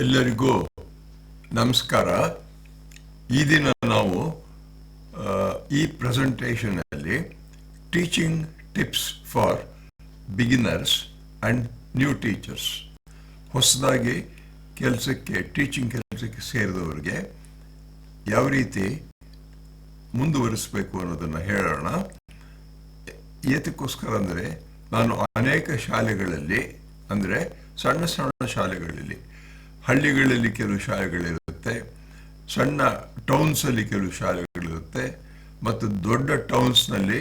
ಎಲ್ಲರಿಗೂ ನಮಸ್ಕಾರ. ಈ ದಿನ ನಾವು ಈ ಪ್ರೆಸೆಂಟೇಷನಲ್ಲಿ teaching tips for beginners and new teachers, ಹೊಸದಾಗಿ ಟೀಚಿಂಗ್ ಕೆಲಸಕ್ಕೆ ಸೇರಿದವರಿಗೆ ಯಾವ ರೀತಿ ಮುಂದುವರಿಸಬೇಕು ಅನ್ನೋದನ್ನು ಹೇಳೋಣ. ಏತಕ್ಕೋಸ್ಕರ ಅಂದರೆ ನಾನು ಅನೇಕ ಶಾಲೆಗಳಲ್ಲಿ, ಅಂದರೆ ಸಣ್ಣ ಸಣ್ಣ ಶಾಲೆಗಳಲ್ಲಿ, ಹಳ್ಳಿಗಳಲ್ಲಿ ಕೆಲವು ಶಾಲೆಗಳಿರುತ್ತೆ, ಸಣ್ಣ ಟೌನ್ಸಲ್ಲಿ ಕೆಲವು ಶಾಲೆಗಳಿರುತ್ತೆ, ಮತ್ತು ದೊಡ್ಡ ಟೌನ್ಸ್ನಲ್ಲಿ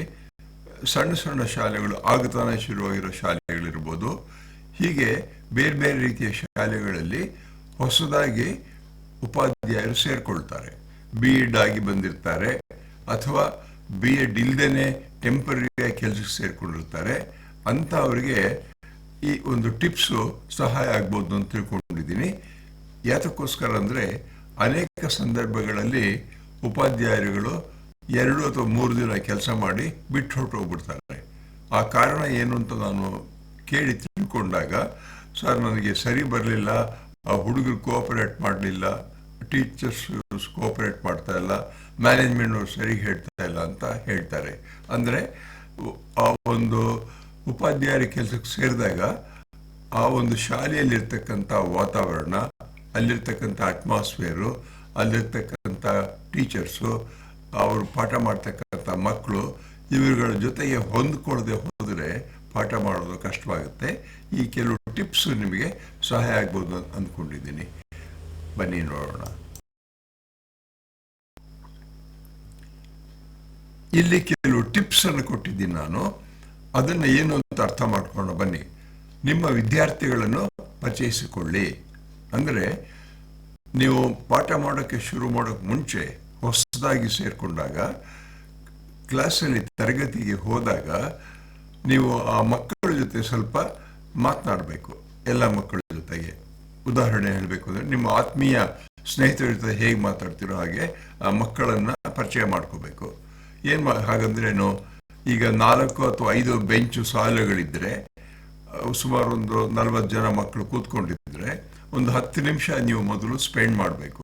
ಸಣ್ಣ ಸಣ್ಣ ಶಾಲೆಗಳು ಆಗತಾನೆ ಶುರುವಾಗಿರೋ ಶಾಲೆಗಳಿರ್ಬೋದು. ಹೀಗೆ ಬೇರೆ ಬೇರೆ ರೀತಿಯ ಶಾಲೆಗಳಲ್ಲಿ ಹೊಸದಾಗಿ ಉಪಾಧ್ಯಾಯರು ಸೇರಿಕೊಳ್ತಾರೆ. BEd ಆಗಿ ಬಂದಿರ್ತಾರೆ, ಅಥವಾ BEd ಇಲ್ದೇನೆ ಟೆಂಪರರಿಯಾಗಿ ಕೆಲಸಕ್ಕೆ ಸೇರಿಕೊಂಡಿರ್ತಾರೆ. ಅಂತ ಅವರಿಗೆ ಈ ಒಂದು ಟಿಪ್ಸು ಸಹಾಯ ಆಗ್ಬೋದು ಅಂತ ತಿಳ್ಕೊಂಡಿದ್ದೀನಿ. ಯಾತಕ್ಕೋಸ್ಕರ ಅಂದರೆ ಅನೇಕ ಸಂದರ್ಭಗಳಲ್ಲಿ ಉಪಾಧ್ಯಾಯರುಗಳು 2 ಅಥವಾ 3 ದಿನ ಕೆಲಸ ಮಾಡಿ ಬಿಟ್ಟು ಹೊರಟೋಗ್ಬಿಡ್ತಾರೆ. ಆ ಕಾರಣ ಏನು ಅಂತ ನಾನು ಕೇಳಿ ತಿಳ್ಕೊಂಡಾಗ, ಸರ್ ನನಗೆ ಸರಿ ಬರಲಿಲ್ಲ, ಆ ಹುಡುಗರು ಕೋಆಪರೇಟ್ ಮಾಡಲಿಲ್ಲ, ಟೀಚರ್ಸ್ ಕೋಆಪರೇಟ್ ಮಾಡ್ತಾ ಇಲ್ಲ, ಮ್ಯಾನೇಜ್ಮೆಂಟ್ನವ್ರು ಸರಿ ಹೇಳ್ತಾ ಇಲ್ಲ ಅಂತ ಹೇಳ್ತಾರೆ. ಅಂದರೆ ಆ ಒಂದು ಉಪಾಧ್ಯಾಯರ ಕೆಲಸಕ್ಕೆ ಸೇರಿದಾಗ ಆ ಒಂದು ಶಾಲೆಯಲ್ಲಿರ್ತಕ್ಕಂಥ ವಾತಾವರಣ, ಅಲ್ಲಿರ್ತಕ್ಕಂಥ ಅಟ್ಮಾಸ್ಫಿಯರು, ಅಲ್ಲಿರ್ತಕ್ಕಂಥ ಟೀಚರ್ಸು, ಅವರು ಪಾಠ ಮಾಡ್ತಕ್ಕಂಥ ಮಕ್ಕಳು, ಇವುಗಳ ಜೊತೆಗೆ ಹೊಂದ್ಕೊಳ್ಳದೆ ಹೋದರೆ ಪಾಠ ಮಾಡೋದು ಕಷ್ಟವಾಗುತ್ತೆ. ಈ ಕೆಲವು ಟಿಪ್ಸು ನಿಮಗೆ ಸಹಾಯ ಆಗ್ಬೋದು ಅಂದ್ಕೊಂಡಿದ್ದೀನಿ. ಬನ್ನಿ ನೋಡೋಣ. ಇಲ್ಲಿ ಕೆಲವು ಟಿಪ್ಸ್ ಅನ್ನು ಕೊಟ್ಟಿದ್ದೀನಿ ನಾನು. ಅದನ್ನು ಏನು ಅಂತ ಅರ್ಥ ಮಾಡ್ಕೊಂಡು ಬನ್ನಿ. ನಿಮ್ಮ ವಿದ್ಯಾರ್ಥಿಗಳನ್ನು ಪರಿಚಯಿಸಿಕೊಳ್ಳಿ. ಅಂದರೆ ನೀವು ಪಾಠ ಮಾಡೋಕ್ಕೆ ಶುರು ಮಾಡೋಕ್ಕೆ ಮುಂಚೆ ಹೊಸದಾಗಿ ಸೇರಿಕೊಂಡಾಗ, ಕ್ಲಾಸಲ್ಲಿ ತರಗತಿಗೆ ಹೋದಾಗ ನೀವು ಆ ಮಕ್ಕಳ ಜೊತೆ ಸ್ವಲ್ಪ ಮಾತನಾಡಬೇಕು. ಎಲ್ಲ ಮಕ್ಕಳ ಜೊತೆಗೆ ಉದಾಹರಣೆ ಹೇಳಬೇಕು ಅಂದರೆ, ನಿಮ್ಮ ಆತ್ಮೀಯ ಸ್ನೇಹಿತರ ಜೊತೆ ಹೇಗೆ ಮಾತಾಡ್ತಿರೋ ಹಾಗೆ ಆ ಮಕ್ಕಳನ್ನು ಪರಿಚಯ ಮಾಡ್ಕೋಬೇಕು. ಹಾಗಂದ್ರೇನು, ಈಗ 4 ಅಥವಾ 5 ಬೆಂಚು ಸಾಲುಗಳಿದ್ದರೆ, ಸುಮಾರು ಒಂದು 40 ಜನ ಮಕ್ಕಳು ಕೂತ್ಕೊಂಡಿದ್ರೆ, ಒಂದು 10 ನಿಮಿಷ ನೀವು ಮೊದಲು ಸ್ಪೆಂಡ್ ಮಾಡಬೇಕು.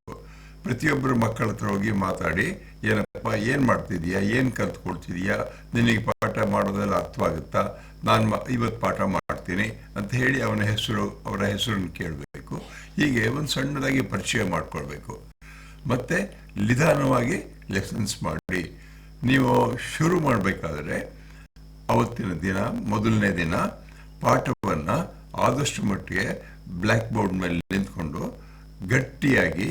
ಪ್ರತಿಯೊಬ್ಬರು ಮಕ್ಕಳ ಹತ್ರ ಹೋಗಿ ಮಾತಾಡಿ, ಏನಪ್ಪ, ಏನು ಮಾಡ್ತಿದೀಯಾ, ಏನು ಕಲ್ತ್ಕೊಳ್ತಿದೀಯಾ, ನಿನಗೆ ಪಾಠ ಮಾಡೋದೆಲ್ಲ ಅರ್ಥವಾಗುತ್ತಾ, ನಾನು ಇವತ್ತು ಪಾಠ ಮಾಡ್ತೀನಿ ಅಂತ ಹೇಳಿ ಅವರ ಹೆಸರನ್ನು ಕೇಳಬೇಕು. ಹೀಗೆ ಒಂದು ಸಣ್ಣದಾಗಿ ಪರಿಚಯ ಮಾಡ್ಕೊಳ್ಬೇಕು. ಮತ್ತು ನಿಧಾನವಾಗಿ ಲೆಸನ್ಸ್ ಮಾಡಿ. ನೀವು ಶುರು ಮಾಡಬೇಕಾದ್ರೆ ಅವತ್ತಿನ ದಿನ, ಮೊದಲನೇ ದಿನ ಪಾಠವನ್ನು ಆದಷ್ಟು ಮಟ್ಟಿಗೆ ಬ್ಲ್ಯಾಕ್ ಬೋರ್ಡ್ ಮೇಲೆ ನಿಂತ್ಕೊಂಡು ಗಟ್ಟಿಯಾಗಿ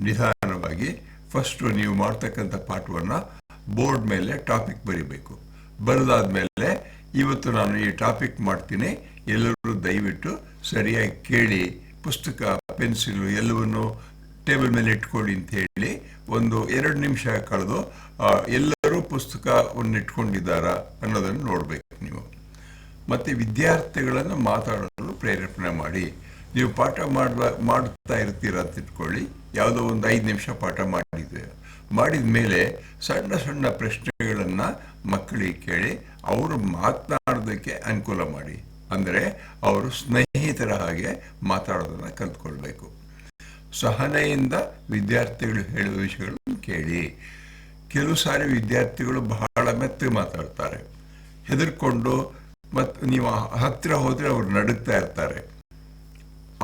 ನಿಧಾನವಾಗಿ ಫಸ್ಟು ನೀವು ಮಾಡ್ತಕ್ಕಂಥ ಪಾಠವನ್ನು ಬೋರ್ಡ್ ಮೇಲೆ ಟಾಪಿಕ್ ಬರೀಬೇಕು. ಬರೆದಾದ್ಮೇಲೆ, ಇವತ್ತು ನಾನು ಈ ಟಾಪಿಕ್ ಮಾಡ್ತೀನಿ, ಎಲ್ಲರೂ ದಯವಿಟ್ಟು ಸರಿಯಾಗಿ ಕೇಳಿ, ಪುಸ್ತಕ, ಪೆನ್ಸಿಲು ಎಲ್ಲವನ್ನು ಟೇಬಲ್ ಮೇಲೆ ಇಟ್ಕೊಳ್ಳಿ ಅಂತ ಹೇಳಿ ಒಂದು 2 ನಿಮಿಷ ಕಳೆದು ಎಲ್ಲರೂ ಪುಸ್ತಕವನ್ನು ಇಟ್ಕೊಂಡಿದ್ದಾರಾ ಅನ್ನೋದನ್ನು ನೋಡಬೇಕು ನೀವು. ಮತ್ತು ವಿದ್ಯಾರ್ಥಿಗಳನ್ನು ಮಾತಾಡಲು ಪ್ರೇರೇಪಣೆ ಮಾಡಿ. ನೀವು ಪಾಠ ಮಾಡ್ತಾ ಇರ್ತೀರ ಅಂತ ಇಟ್ಕೊಳ್ಳಿ, ಯಾವುದೋ ಒಂದು 5 ನಿಮಿಷ ಪಾಠ ಮಾಡಿದ ಮೇಲೆ ಸಣ್ಣ ಸಣ್ಣ ಪ್ರಶ್ನೆಗಳನ್ನು ಮಕ್ಕಳಿಗೆ ಕೇಳಿ ಅವರು ಮಾತನಾಡೋದಕ್ಕೆ ಅನುಕೂಲ ಮಾಡಿ. ಅಂದರೆ ಅವರು ಸ್ನೇಹಿತರ ಹಾಗೆ ಮಾತಾಡೋದನ್ನು ಕಲ್ತ್ಕೊಳ್ಬೇಕು. ಸಹನೆಯಿಂದ ವಿದ್ಯಾರ್ಥಿಗಳು ಹೇಳುವ ವಿಷಯಗಳನ್ನು ಕೇಳಿ. ಕೆಲವು ಸಾರಿ ವಿದ್ಯಾರ್ಥಿಗಳು ಬಹಳ ಮೆತ್ತಗೆ ಮಾತಾಡ್ತಾರೆ, ಹೆದರ್ಕೊಂಡು, ಮತ್ತು ನೀವು ಹತ್ತಿರ ಹೋದರೆ ಅವರು ನಡುಗ್ತಾ ಇರ್ತಾರೆ.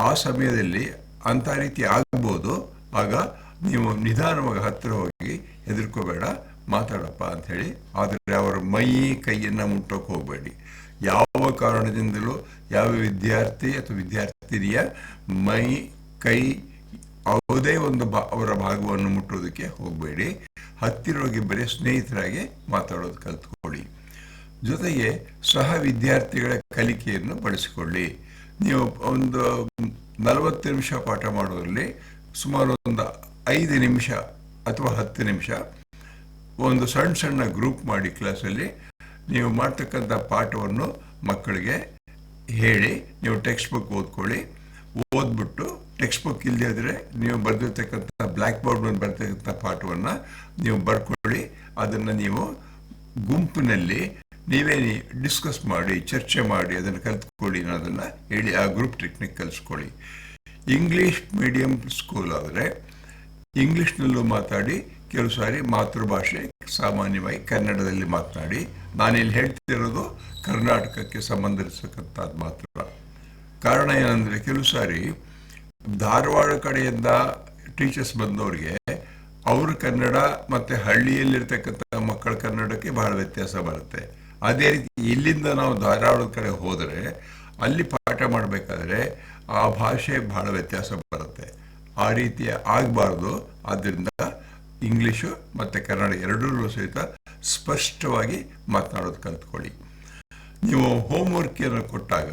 ಆ ಸಮಯದಲ್ಲಿ ಅಂಥ ರೀತಿ ಆಗ್ಬೋದು. ಆಗ ನೀವು ನಿಧಾನವಾಗಿ ಹತ್ತಿರ ಹೋಗಿ, ಹೆದರ್ಕೋಬೇಡ, ಮಾತಾಡಪ್ಪ ಅಂಥೇಳಿ. ಆದರೆ ಅವರ ಕೈಯನ್ನು ಮುಟ್ಟೋಕೆ ಹೋಗಬೇಡಿ. ಯಾವ ಕಾರಣದಿಂದಲೂ ಯಾವ ವಿದ್ಯಾರ್ಥಿ ಅಥವಾ ವಿದ್ಯಾರ್ಥಿನಿಯ ಕೈ ಯಾವುದೇ ಒಂದು ಅವರ ಭಾಗವನ್ನು ಮುಟ್ಟೋದಕ್ಕೆ ಹೋಗಬೇಡಿ. ಹತ್ತಿರ ಹೋಗಿ ಬರೀ ಸ್ನೇಹಿತರಾಗಿ ಮಾತಾಡೋದು ಕಲ್ತ್ಕೊಳ್ಳಿ. ಜೊತೆಗೆ ಸಹ ವಿದ್ಯಾರ್ಥಿಗಳ ಕಲಿಕೆಯನ್ನು ಬಳಸಿಕೊಳ್ಳಿ. ನೀವು ಒಂದು 40 ನಿಮಿಷ ಪಾಠ ಮಾಡೋದ್ರಲ್ಲಿ ಸುಮಾರು ಒಂದು 5 ನಿಮಿಷ ಅಥವಾ 10 ನಿಮಿಷ ಒಂದು ಸಣ್ಣ ಸಣ್ಣ ಗ್ರೂಪ್ ಮಾಡಿ ಕ್ಲಾಸಲ್ಲಿ ನೀವು ಮಾಡ್ತಕ್ಕಂಥ ಪಾಠವನ್ನು ಮಕ್ಕಳಿಗೆ ಹೇಳಿ. ನೀವು ಟೆಕ್ಸ್ಟ್ ಬುಕ್ ಓದ್ಬಿಟ್ಟು, ಟೆಕ್ಸ್ಟ್ ಬುಕ್ ಇಲ್ಲದೆ ಇದ್ರೆ ನೀವು ಬರೆದಿರ್ತಕ್ಕಂಥ ಬ್ಲ್ಯಾಕ್ ಬೋರ್ಡ್ ಮೇಲೆ ಬರ್ತಕ್ಕಂಥ ಪಾಠವನ್ನು ನೀವು ಬರ್ಕೊಳ್ಳಿ. ಅದನ್ನು ನೀವು ಗುಂಪಿನಲ್ಲಿ ನೀವೇ ಡಿಸ್ಕಸ್ ಮಾಡಿ, ಚರ್ಚೆ ಮಾಡಿ ಅದನ್ನು ಕಲ್ತ್ಕೊಳ್ಳಿ ಅನ್ನೋದನ್ನು ಹೇಳಿ ಆ ಗ್ರೂಪ್ ಟೆಕ್ನಿಕ್ ಕಲಿಸ್ಕೊಳ್ಳಿ. ಇಂಗ್ಲಿಷ್ ಮೀಡಿಯಂ ಸ್ಕೂಲ್ ಆದರೆ ಇಂಗ್ಲಿಷ್ನಲ್ಲೂ ಮಾತಾಡಿ, ಕೆಲವು ಸಾರಿ ಮಾತೃಭಾಷೆ ಸಾಮಾನ್ಯವಾಗಿ ಕನ್ನಡದಲ್ಲಿ ಮಾತನಾಡಿ. ನಾನಿಲ್ಲಿ ಹೇಳ್ತಿರೋದು ಕರ್ನಾಟಕಕ್ಕೆ ಸಂಬಂಧಿಸತಕ್ಕಂಥದ್ದು ಮಾತ್ರ. ಕಾರಣ ಏನಂದರೆ, ಕೆಲವು ಸಾರಿ ಧಾರವಾಡ ಕಡೆಯಿಂದ ಟೀಚರ್ಸ್ ಬಂದವರಿಗೆ ಅವ್ರ ಕನ್ನಡ ಮತ್ತು ಹಳ್ಳಿಯಲ್ಲಿರ್ತಕ್ಕಂಥ ಮಕ್ಕಳ ಕನ್ನಡಕ್ಕೆ ಬಹಳ ವ್ಯತ್ಯಾಸ ಬರುತ್ತೆ. ಅದೇ ರೀತಿ ಇಲ್ಲಿಂದ ನಾವು ಧಾರವಾಡದ ಕಡೆ ಹೋದರೆ ಅಲ್ಲಿ ಪಾಠ ಮಾಡಬೇಕಾದ್ರೆ ಆ ಭಾಷೆ ಬಹಳ ವ್ಯತ್ಯಾಸ ಬರುತ್ತೆ. ಆ ರೀತಿ ಆಗಬಾರ್ದು. ಆದ್ದರಿಂದ ಇಂಗ್ಲೀಷು ಮತ್ತು ಕನ್ನಡ ಎರಡೂ ಸಹಿತ ಸ್ಪಷ್ಟವಾಗಿ ಮಾತನಾಡೋದು ಕಲ್ತ್ಕೊಳ್ಳಿ. ನೀವು ಹೋಮ್ವರ್ಕನ್ನು ಕೊಟ್ಟಾಗ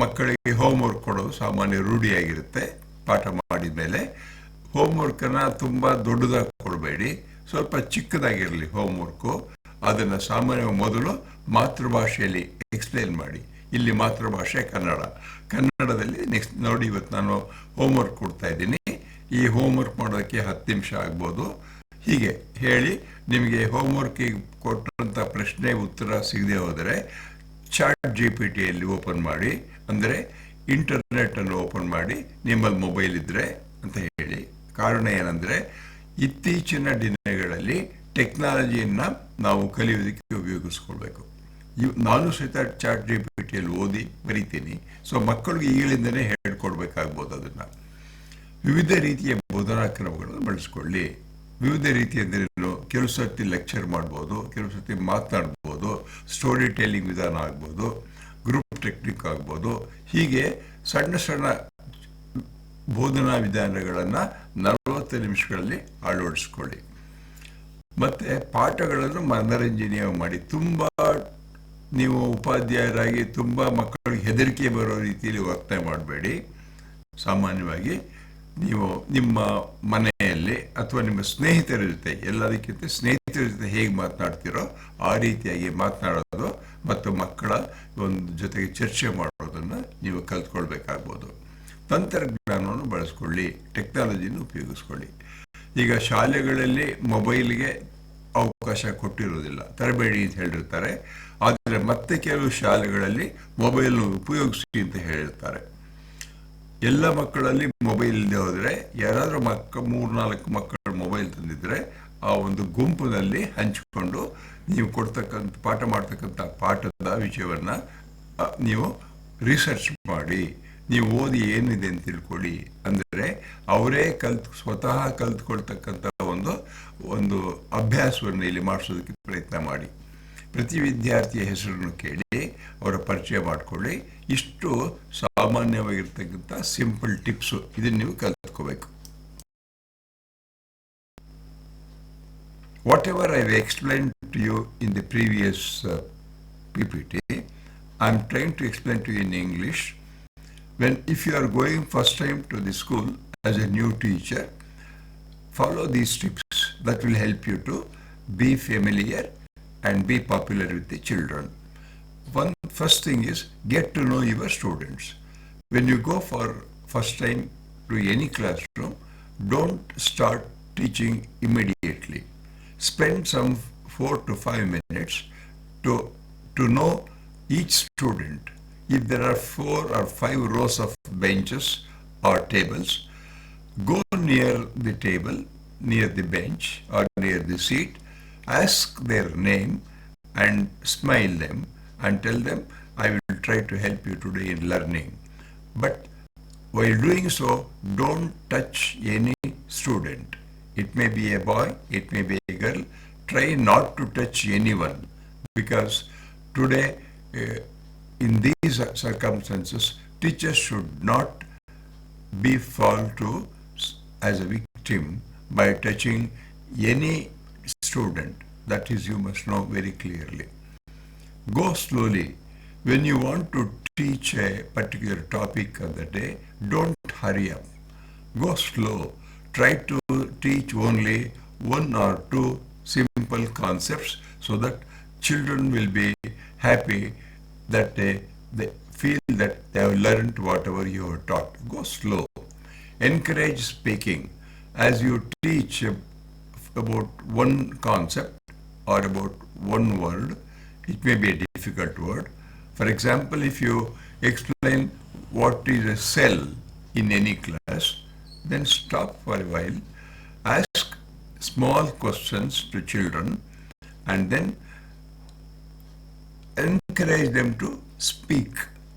ಮಕ್ಕಳಿಗೆ ಹೋಮ್ವರ್ಕ್ ಕೊಡೋದು ಸಾಮಾನ್ಯ ರೂಢಿಯಾಗಿರುತ್ತೆ. ಪಾಠ ಮಾಡಿದ ಮೇಲೆ ಹೋಮ್ವರ್ಕನ್ನು ತುಂಬ ದೊಡ್ಡದಾಗಿ ಕೊಡಬೇಡಿ, ಸ್ವಲ್ಪ ಚಿಕ್ಕದಾಗಿರಲಿ ಹೋಮ್ವರ್ಕು. ಅದನ್ನು ಸಾಮಾನ್ಯವಾಗಿ ಮೊದಲು ಮಾತೃಭಾಷೆಯಲ್ಲಿ ಎಕ್ಸ್ಪ್ಲೇನ್ ಮಾಡಿ. ಇಲ್ಲಿ ಮಾತೃಭಾಷೆ ಕನ್ನಡ, ಕನ್ನಡದಲ್ಲಿ ನೆಕ್ಸ್ಟ್ ನೋಡಿ, ಇವತ್ತು ನಾನು ಹೋಮ್ವರ್ಕ್ ಕೊಡ್ತಾ ಇದ್ದೀನಿ, ಈ ಹೋಮ್ವರ್ಕ್ ಮಾಡೋದಕ್ಕೆ 10 ನಿಮಿಷ ಆಗ್ಬೋದು, ಹೀಗೆ ಹೇಳಿ. ನಿಮಗೆ ಹೋಮ್ವರ್ಕಿಗೆ ಕೊಟ್ಟಂಥ ಪ್ರಶ್ನೆ ಉತ್ತರ ಸಿಗದೆ ಹೋದರೆ ಚಾಟ್ GPT ಓಪನ್ ಮಾಡಿ, ಅಂದರೆ ಇಂಟರ್ನೆಟನ್ನು ಓಪನ್ ಮಾಡಿ, ನಿಮ್ಮಲ್ಲಿ ಮೊಬೈಲ್ ಇದ್ದರೆ ಅಂತ ಹೇಳಿ. ಕಾರಣ ಏನಂದರೆ, ಇತ್ತೀಚಿನ ದಿನಗಳಲ್ಲಿ ಟೆಕ್ನಾಲಜಿಯನ್ನು ನಾವು ಕಲಿಯೋದಕ್ಕೆ ಉಪಯೋಗಿಸ್ಕೊಳ್ಬೇಕು. ನಾನು ಸಹಿತ ಚಾಟ್ GPT ಓದಿ ಬರಿತೀನಿ. ಸೊ ಮಕ್ಕಳಿಗೆ ಈಗಲಿಂದನೇ ಹೇಳ್ಕೊಡ್ಬೇಕಾಗ್ಬೋದು. ಅದನ್ನು ವಿವಿಧ ರೀತಿಯ ಬೋಧನಾ ಕ್ರಮಗಳನ್ನು ಬಳಸ್ಕೊಳ್ಳಿ. ವಿವಿಧ ರೀತಿ ಅಂದರೆ ಕೆಲವು ಸರ್ತಿ ಲೆಕ್ಚರ್ ಮಾಡ್ಬೋದು, ಕೆಲವು ಸರ್ತಿ ಮಾತನಾಡ್ಬೋದು, ಸ್ಟೋರಿ ಟೆಲ್ಲಿಂಗ್ ವಿಧಾನ ಆಗ್ಬೋದು, ಗ್ರೂಪ್ ಟೆಕ್ನಿಕ್ ಆಗ್ಬೋದು. ಹೀಗೆ ಸಣ್ಣ ಸಣ್ಣ ಬೋಧನಾ ವಿಧಾನಗಳನ್ನು 40 ನಿಮಿಷಗಳಲ್ಲಿ ಅಳವಡಿಸ್ಕೊಳ್ಳಿ. ಮತ್ತು ಪಾಠಗಳನ್ನು ಮನರಂಜನೀಯ ಮಾಡಿ. ತುಂಬ ನೀವು ಉಪಾಧ್ಯಾಯರಾಗಿ ತುಂಬ ಮಕ್ಕಳಿಗೆ ಹೆದರಿಕೆ ಬರೋ ರೀತಿಯಲ್ಲಿ ವರ್ತನೆ ಮಾಡಬೇಡಿ. ಸಾಮಾನ್ಯವಾಗಿ ನೀವು ನಿಮ್ಮ ಮನೆಯಲ್ಲಿ ಅಥವಾ ನಿಮ್ಮ ಸ್ನೇಹಿತರ ಜೊತೆ, ಎಲ್ಲದಕ್ಕಿಂತ ಸ್ನೇಹಿತರ ಜೊತೆ ಹೇಗೆ ಮಾತನಾಡ್ತೀರೋ ಆ ರೀತಿಯಾಗಿ ಮಾತನಾಡೋದು ಮತ್ತು ಮಕ್ಕಳ ಒಂದು ಜೊತೆಗೆ ಚರ್ಚೆ ಮಾಡೋದನ್ನು ನೀವು ಕಲ್ತ್ಕೊಳ್ಬೇಕಾಗ್ಬೋದು. ತಂತ್ರಜ್ಞಾನವನ್ನು ಬಳಸ್ಕೊಳ್ಳಿ, ಟೆಕ್ನಾಲಜಿನ ಉಪಯೋಗಿಸ್ಕೊಳ್ಳಿ. ಈಗ ಶಾಲೆಗಳಲ್ಲಿ ಮೊಬೈಲ್ಗೆ ಅವಕಾಶ ಕೊಟ್ಟಿರೋದಿಲ್ಲ, ತರಬೇಡಿ ಅಂತ ಹೇಳಿರ್ತಾರೆ. ಆದರೆ ಮತ್ತೆ ಕೆಲವು ಶಾಲೆಗಳಲ್ಲಿ ಮೊಬೈಲ್ ಉಪಯೋಗಿಸಿ ಅಂತ ಹೇಳಿರ್ತಾರೆ. ಎಲ್ಲ ಮಕ್ಕಳಲ್ಲಿ ಮೊಬೈಲ್ ಇಲ್ಲದೆ ಹೋದರೆ, ಯಾರಾದರೂ 3-4 ಮಕ್ಕಳು ಮೊಬೈಲ್ ತಂದಿದ್ರೆ ಆ ಒಂದು ಗುಂಪಿನಲ್ಲಿ ಹಂಚಿಕೊಂಡು ನೀವು ಕೊಡ್ತಕ್ಕಂಥ ಪಾಠ ಮಾಡ್ತಕ್ಕಂಥ ಪಾಠದ ವಿಷಯವನ್ನು ನೀವು ರಿಸರ್ಚ್ ಮಾಡಿ, ನೀವು ಓದಿ ಏನಿದೆ ಅಂತ ತಿಳ್ಕೊಳ್ಳಿ. ಅಂದರೆ ಅವರೇ ಸ್ವತಃ ಕಲ್ತ್ಕೊಳ್ತಕ್ಕಂಥ ಒಂದು ಅಭ್ಯಾಸವನ್ನು ಇಲ್ಲಿ ಮಾಡಿಸೋದಕ್ಕೆ ಪ್ರಯತ್ನ ಮಾಡಿ. ಪ್ರತಿ ವಿದ್ಯಾರ್ಥಿಯ ಹೆಸರನ್ನು ಕೇಳಿ ಅವರ ಪರಿಚಯ ಮಾಡಿಕೊಳ್ಳಿ. ಇಷ್ಟು ಸಾಮಾನ್ಯವಾಗಿರ್ತಕ್ಕಂಥ ಸಿಂಪಲ್ ಟಿಪ್ಸು, ಇದನ್ನು ನೀವು ಕಲ್ತ್ಕೋಬೇಕು. Whatever I've explained to you in the previous PPT, I'm trying to explain to you in English. If you are going first time to the school as a new teacher, follow these tips that will help you to be familiar and be popular with the children. First thing is, get to know your students. When you go for first time to any classroom, don't start teaching immediately. Spend some 4 to 5 minutes to know each student. If there are 4 or 5 rows of benches or tables, go near the table, near the bench or near the seat, ask their name and smile them and tell them, I will try to help you today in learning. But while doing so, don't touch any student. It may be a boy, it may be a girl. Try not to touch anyone, because today in these circumstances, teachers should not be fall to as a victim by touching any student. That is, you must know very clearly. Go slowly. When you want to teach a particular topic of the day, don't hurry up. Go slow. Try to teach only 1 or 2 simple concepts so that children will be happy that they feel that they have learned whatever you have taught. Go slow. Encourage speaking. As you teach about one concept or about one word, it may be a difficult word. For example, if you explain what is a cell, in any class, then stop for a while, ask small questions to children, and then encourage them to speak.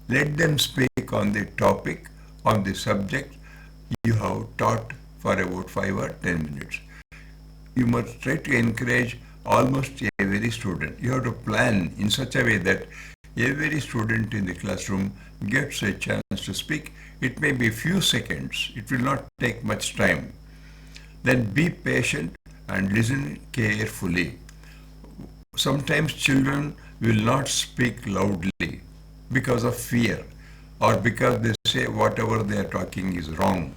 Let them speak on the topic, on the subject you have taught for about 5 or 10 minutes. You must try to encourage almost every student. You have to plan in such a way that every student in the classroom gets a chance to speak. It may be a few seconds. It will not take much time. Then be patient and listen carefully. Sometimes children will not speak loudly because of fear or because they say whatever they are talking is wrong.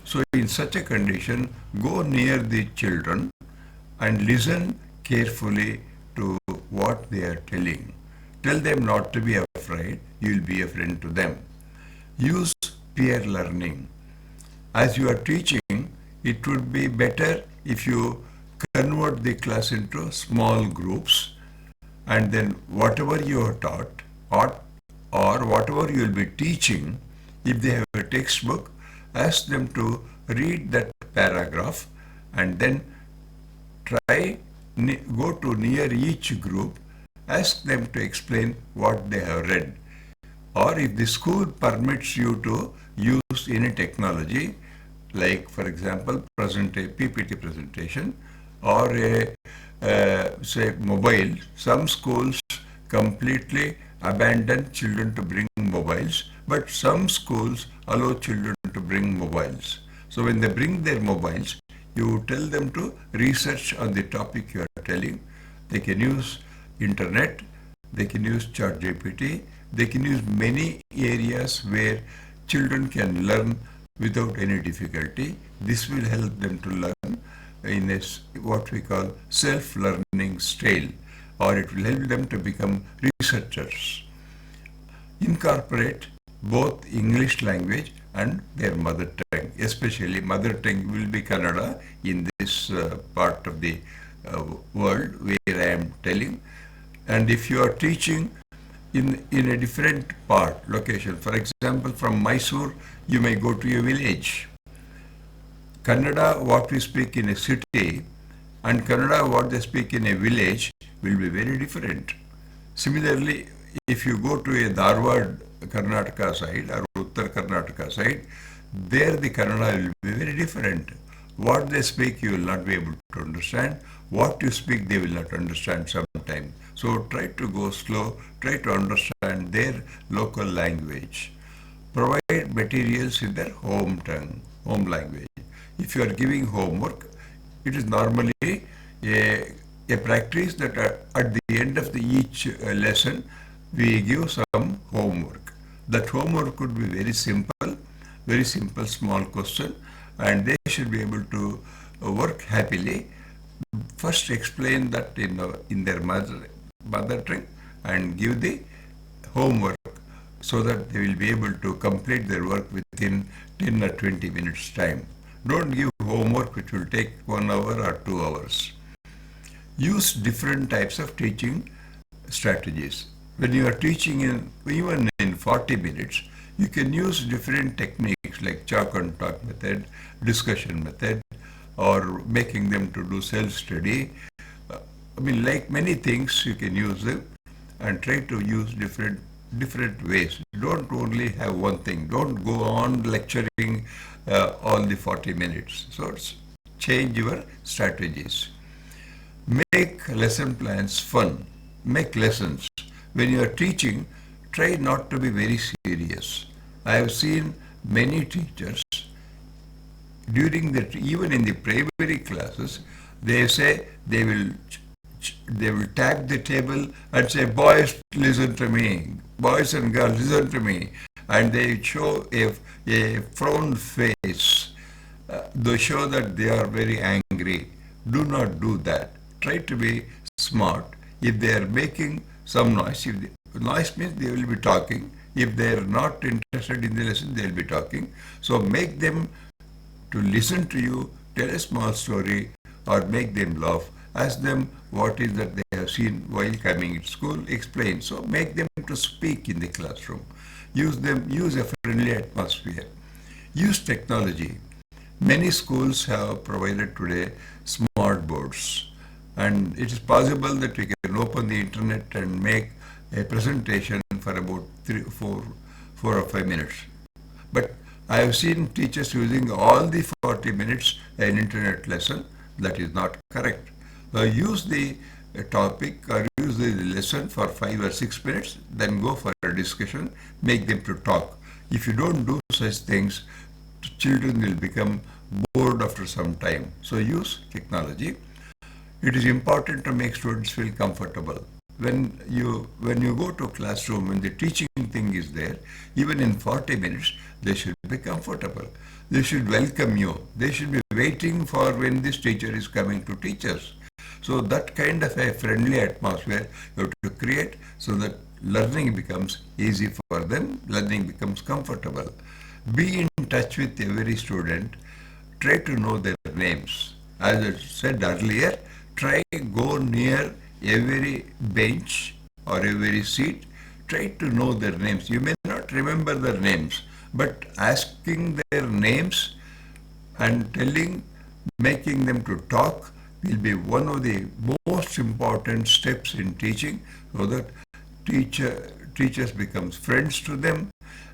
So in such a condition, go near the children and listen carefully to what they are telling. Tell them not to be afraid, you will be a friend to them. Use peer learning. As you are teaching, it would be better if you convert the class into small groups, and then whatever you are taught or whatever you will be teaching, if they have a textbook, ask them to read that paragraph and then try go to near each group, ask them to explain what they have read. Or if the school permits you to use any technology, like for example PPT presentation or a say mobile, some schools completely abandon children to bring mobiles, but some schools allow children to bring mobiles. So when they bring their mobiles, you tell them to research on the topic you are telling. They can use internet, they can use ChatGPT, they can use many areas where children can learn without any difficulty. This will help them to learn in a, what we call self-learning style, or it will help them to become researchers. Incorporate both English language and their mother tongue, especially mother tongue will be Kannada in this part of the world where I am telling. And if you are teaching in a different part, location, for example, from Mysore, you may go to a village. Kannada, what we speak in a city, and Kannada, what they speak in a village, will be very different. Similarly, if you go to a Dharwad, Karnataka side or Uttar Karnataka side, there the Kannada will be very different. What they speak, you will not be able to understand. What you speak, they will not understand sometimes. So try to go slow, try to understand their local language. Provide materials in their home tongue, home language. If you are giving homework, it is normally a practice that at the end of each lesson, we give some homework. That homework could be very simple small question, and they should be able to work happily. First explain that in their mother tongue and give the homework so that they will be able to complete their work within 10 or 20 minutes time. Don't give homework which will take 1 hour or 2 hours. Use different types of teaching strategies. When you are teaching even in 40 minutes, you can use different techniques like chalk and talk method, discussion method, or making them to do self-study. Like many things, you can use them and try to use different ways. Don't only have one thing. Don't go on lecturing all the 40 minutes. So change your strategies. Make lesson plans fun. Make lessons. When you are teaching, try not to be very serious. I have seen many teachers during that, even in the primary classes, they say they will tap the table and say, boys, listen to me. Boys and girls, listen to me. And they show a frown face. They show that they are very angry. Do not do that. Try to be smart. If they are making some noise, noise means they will be talking. If they are not interested in the lesson, they will be talking. So make them to listen to you, tell a small story, or make them laugh. Ask them what is that they have seen while coming to school, explain. So make them to speak in the classroom. Use a friendly atmosphere. Use technology. Many schools have provided today smart boards, and it is possible that we can open the internet and make a presentation for about 4 or 5 minutes. But I have seen teachers using all the 40 minutes an internet lesson. That is not correct. Use the topic or use the lesson for 5 or 6 minutes, then go for a discussion, make them to talk. If you don't do such things, children will become bored after some time. So use technology. It is important to make students feel comfortable. When you go to a classroom, when the teaching thing is there, even in 40 minutes, they should be comfortable. They should welcome you. They should be waiting for when this teacher is coming to teach us. So that kind of a friendly atmosphere you have to create so that learning becomes easy for them, learning becomes comfortable. Be in touch with every student. Try to know their names. As I said earlier, try go near every bench or every seat. Try to know their names. You may not remember their names, but asking their names and making them to talk will be one of the most important steps in teaching, so that teachers becomes friends to them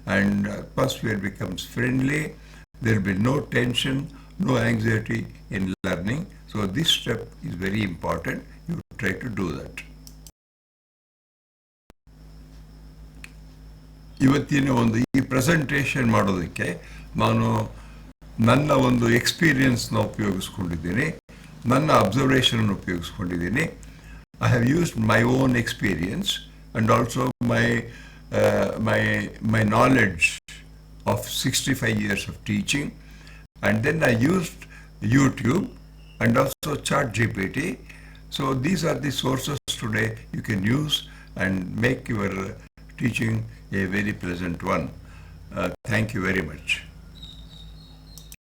and atmosphere becomes friendly. There will be no tension, no anxiety in learning. So this step is very important. You try to do that. ಇವತ್ತಿನ ಈ presentation ಮಾಡೋದಕ್ಕೆ ನಾನು ನನ್ನ ಒಂದು ಎಕ್ಸ್ಪೀರಿಯನ್ಸ್ನ ಉಪಯೋಗಿಸ್ಕೊಂಡಿದ್ದೀನಿ, ನನ್ನ observation ಉಪಯೋಗಿಸ್ಕೊಂಡಿದ್ದೀನಿ. I have used my own experience and also my knowledge of 65 years of teaching, and then I used YouTube and also ChatGPT. So these are the sources today you can use and make your teaching a very pleasant one. Thank you very much.